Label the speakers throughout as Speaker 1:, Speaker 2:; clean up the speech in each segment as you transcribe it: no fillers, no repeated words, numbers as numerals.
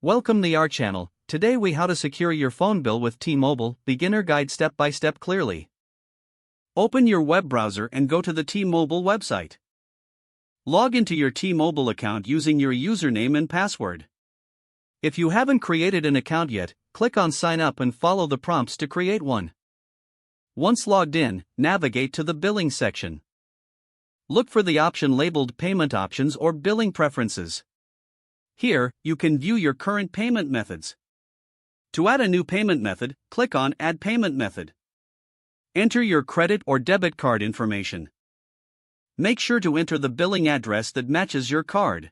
Speaker 1: Welcome to our channel. Today we how to secure your phone bill with T-Mobile, beginner guide step by step clearly. Open your web browser and go to the T-Mobile website. Log into your T-Mobile account using your username and password. If you haven't created an account yet, click on sign up and follow the prompts to create one. Once logged in, navigate to the billing section. Look for the option labeled Payment Options or Billing Preferences. Here, you can view your current payment methods. To add a new payment method, click on Add Payment Method. Enter your credit or debit card information. Make sure to enter the billing address that matches your card.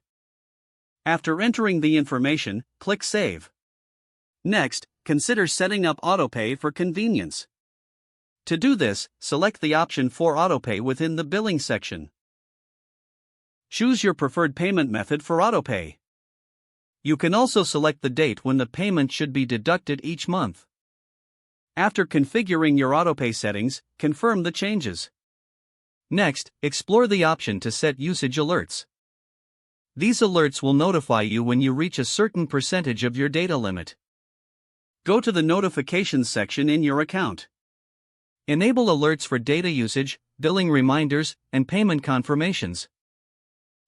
Speaker 1: After entering the information, click Save. Next, consider setting up autopay for convenience. To do this, select the option for autopay within the billing section. Choose your preferred payment method for autopay. You can also select the date when the payment should be deducted each month. After configuring your autopay settings, confirm the changes. Next, explore the option to set usage alerts. These alerts will notify you when you reach a certain percentage of your data limit. Go to the Notifications section in your account. Enable alerts for data usage, billing reminders, and payment confirmations.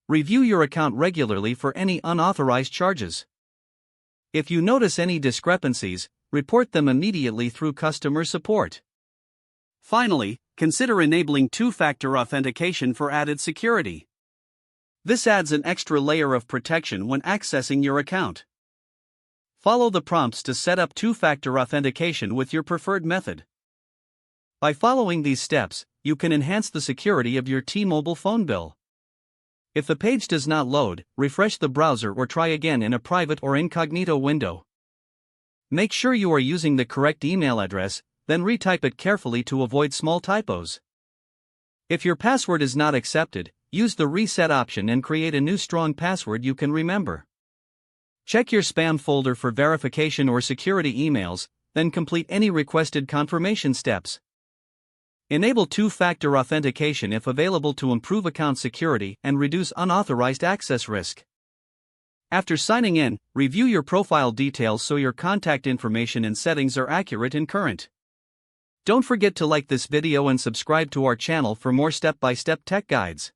Speaker 1: Review your account regularly for any unauthorized charges. If you notice any discrepancies, report them immediately through customer support. Finally, consider enabling two-factor authentication for added security. This adds an extra layer of protection when accessing your account. Follow the prompts to set up two-factor authentication with your preferred method. By following these steps, you can enhance the security of your T-Mobile phone bill. If the page does not load, refresh the browser or try again in a private or incognito window. Make sure you are using the correct email address, then retype it carefully to avoid small typos. If your password is not accepted, use the reset option and create a new strong password you can remember. Check your spam folder for verification or security emails, then complete any requested confirmation steps. Enable two-factor authentication if available to improve account security and reduce unauthorized access risk. After signing in, review your profile details so your contact information and settings are accurate and current. Don't forget to like this video and subscribe to our channel for more step-by-step tech guides.